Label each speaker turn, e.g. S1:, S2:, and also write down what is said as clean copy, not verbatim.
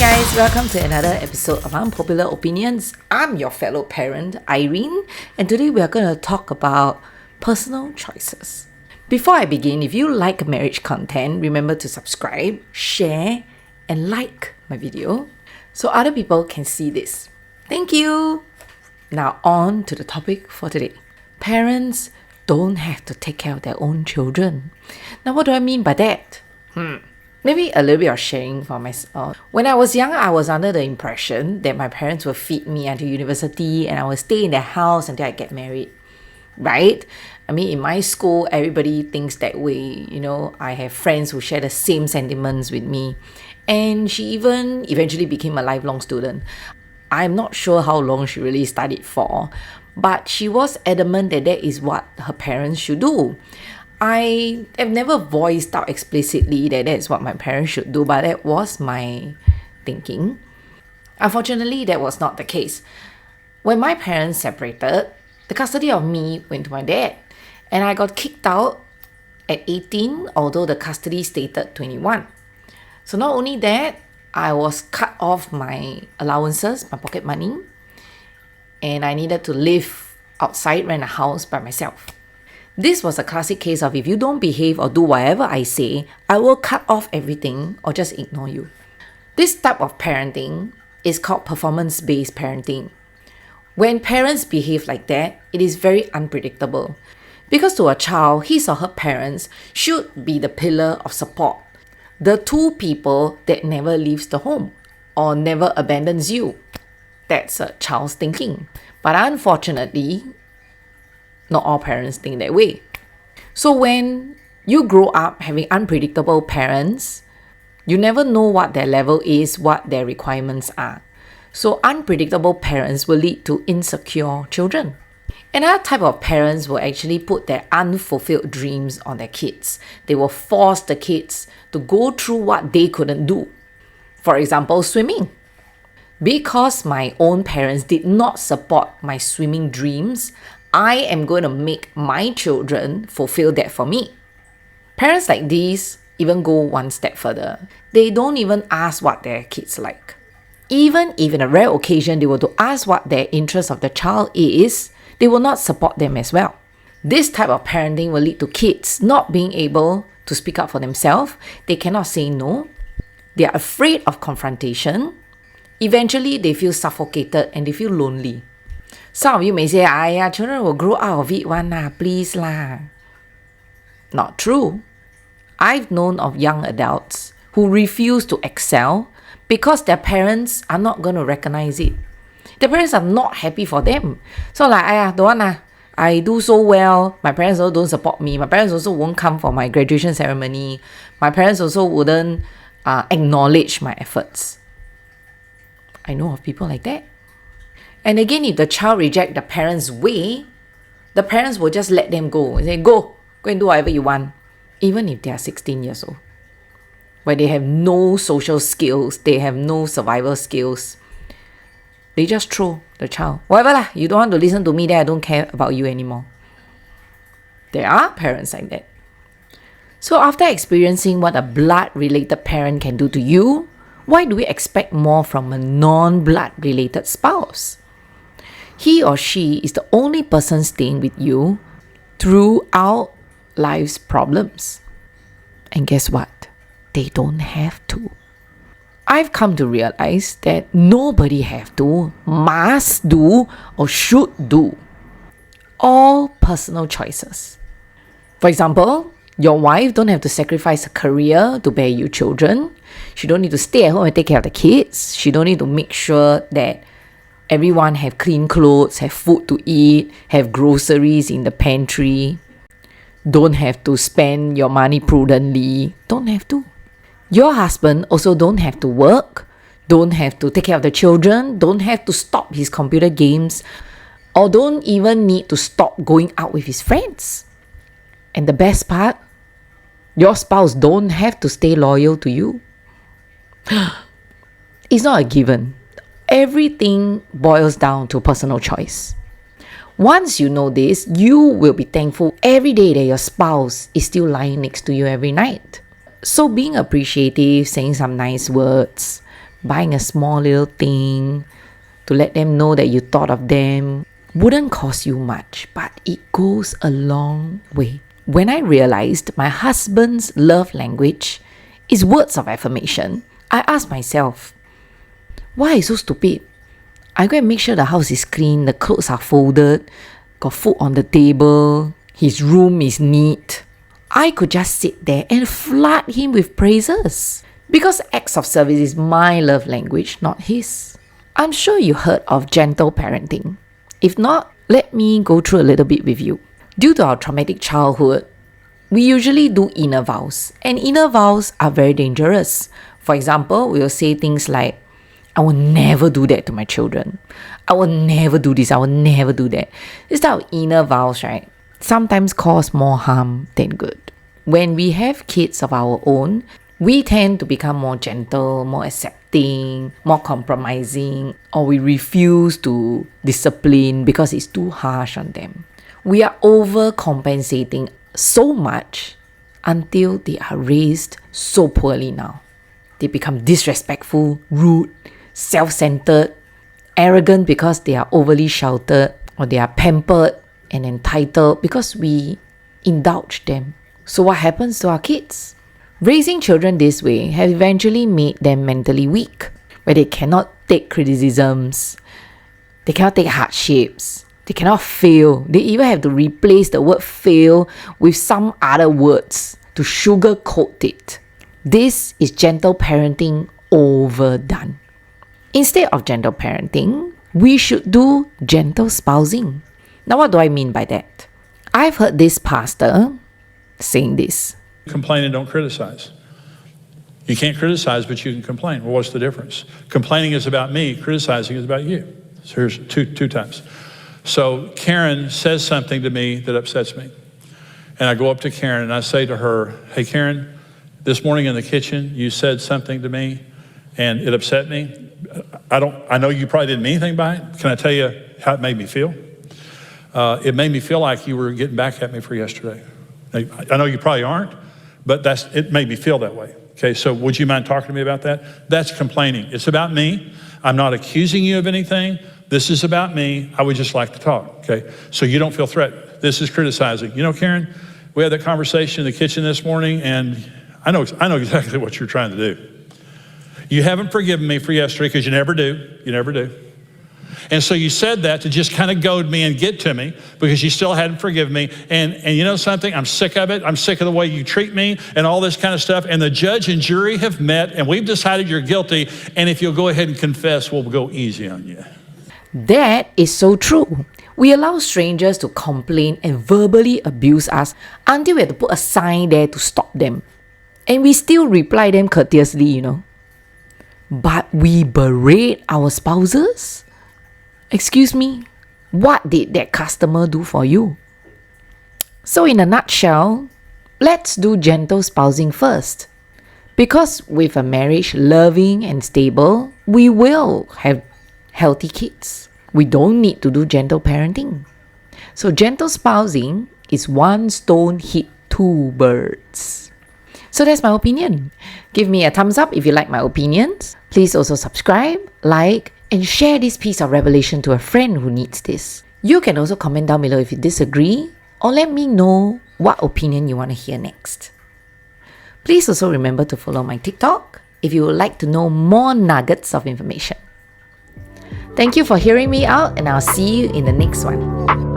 S1: guys, welcome to another episode of Unpopular Opinions. I'm your fellow parent, Irene, and today we are going to talk about personal choices. Before I begin, if you like marriage content, remember to subscribe, share, and like my video so other people can see this. Thank you! Now on to the topic for today. Parents don't have to take care of their own children. Now what do I mean by that? Maybe a little bit of sharing for myself. When I was young, I was under the impression that my parents would feed me until university and I would stay in their house until I get married. Right? I mean, in my school, everybody thinks that way. You know, I have friends who share the same sentiments with me. And she even eventually became a lifelong student. I'm not sure how long she really studied for, but she was adamant that that is what her parents should do. I have never voiced out explicitly that that's what my parents should do, but that was my thinking. Unfortunately, that was not the case. When my parents separated, the custody of me went to my dad, and I got kicked out at 18, although the custody stated 21. So not only that, I was cut off my allowances, my pocket money, and I needed to live outside, rent a house by myself. This was a classic case of if you don't behave or do whatever I say, I will cut off everything or just ignore you. This type of parenting is called performance-based parenting. When parents behave like that, it is very unpredictable. Because to a child, his or her parents should be the pillar of support. The two people that never leaves the home or never abandons you. That's a child's thinking. But unfortunately, not all parents think that way. So when you grow up having unpredictable parents, you never know what their level is, what their requirements are. So unpredictable parents will lead to insecure children. Another type of parents will actually put their unfulfilled dreams on their kids. They will force the kids to go through what they couldn't do. For example, swimming. Because my own parents did not support my swimming dreams, I am going to make my children fulfill that for me. Parents like these even go one step further. They don't even ask what their kids like. Even if in a rare occasion they were to ask what their interest of the child is, they will not support them as well. This type of parenting will lead to kids not being able to speak up for themselves. They cannot say no. They are afraid of confrontation. Eventually, they feel suffocated and they feel lonely. Some of you may say, children will grow out of it one lah, please lah. Not true. I've known of young adults who refuse to excel because their parents are not going to recognize it. Their parents are not happy for them. So like, don't want lah. I do so well. My parents also don't support me. My parents also won't come for my graduation ceremony. My parents also wouldn't acknowledge my efforts. I know of people like that. And again, if the child rejects the parents' way, the parents will just let them go and say, go and do whatever you want. Even if they are 16 years old. Where they have no social skills, they have no survival skills. They just throw the child. Whatever lah, you don't want to listen to me, then I don't care about you anymore. There are parents like that. So after experiencing what a blood-related parent can do to you, why do we expect more from a non-blood related spouse? He or she is the only person staying with you throughout life's problems. And guess what? They don't have to. I've come to realize that nobody have to, must do, or should do. All personal choices. For example, your wife don't have to sacrifice her career to bear you children. She don't need to stay at home and take care of the kids. She don't need to make sure that everyone have clean clothes, have food to eat, have groceries in the pantry. Don't have to spend your money prudently. Don't have to. Your husband also don't have to work, don't have to take care of the children, don't have to stop his computer games, or don't even need to stop going out with his friends. And the best part, your spouse don't have to stay loyal to you. It's not a given. Everything boils down to personal choice. Once you know this, you will be thankful every day that your spouse is still lying next to you every night. So being appreciative, saying some nice words, buying a small little thing to let them know that you thought of them wouldn't cost you much, but it goes a long way. When I realized my husband's love language is words of affirmation, I asked myself, why is so stupid? I go and make sure the house is clean, the clothes are folded, got food on the table, his room is neat. I could just sit there and flood him with praises. Because acts of service is my love language, not his. I'm sure you heard of gentle parenting. If not, let me go through a little bit with you. Due to our traumatic childhood, we usually do inner vows. And inner vows are very dangerous. For example, we will say things like, I will never do that to my children. I will never do this. I will never do that. This type of inner vows, right, sometimes cause more harm than good. When we have kids of our own, we tend to become more gentle, more accepting, more compromising, or we refuse to discipline because it's too harsh on them. We are overcompensating so much until they are raised so poorly now. They become disrespectful, rude, self-centered, arrogant because they are overly sheltered, or they are pampered and entitled because we indulge them. So what happens to our kids? Raising children this way has eventually made them mentally weak, where they cannot take criticisms, they cannot take hardships, they cannot fail. They even have to replace the word fail with some other words to sugarcoat it. This is gentle parenting overdone. Instead of gentle parenting, we should do gentle spousing. Now, what do I mean by that? I've heard this pastor saying this.
S2: Complain and don't criticize. You can't criticize, but you can complain. Well, what's the difference? Complaining is about me, criticizing is about you. So here's two times. So Karen says something to me that upsets me. And I go up to Karen and I say to her, hey Karen, this morning in the kitchen, you said something to me and it upset me. I know you probably didn't mean anything by it. Can I tell you how it made me feel? It made me feel like you were getting back at me for yesterday. I know you probably aren't, but it made me feel that way. Okay, so would you mind talking to me about that? That's complaining. It's about me. I'm not accusing you of anything. This is about me. I would just like to talk, okay? So you don't feel threatened. This is criticizing. You know, Karen, we had that conversation in the kitchen this morning, and I know exactly what you're trying to do. You haven't forgiven me for yesterday because you never do. You never do. And so you said that to just kind of goad me and get to me because you still hadn't forgiven me. And you know something? I'm sick of it. I'm sick of the way you treat me and all this kind of stuff. And the judge and jury have met and we've decided you're guilty. And if you'll go ahead and confess, we'll go easy on you.
S1: That is so true. We allow strangers to complain and verbally abuse us until we have to put a sign there to stop them. And we still reply them courteously, you know. But we berate our spouses? Excuse me, what did that customer do for you? So in a nutshell, let's do gentle spousing first. Because with a marriage loving and stable, we will have healthy kids. We don't need to do gentle parenting. So gentle spousing is one stone hit two birds. So that's my opinion. Give me a thumbs up if you like my opinions. Please also subscribe, like, and share this piece of revelation to a friend who needs this. You can also comment down below if you disagree or let me know what opinion you want to hear next. Please also remember to follow my TikTok if you would like to know more nuggets of information. Thank you for hearing me out and I'll see you in the next one.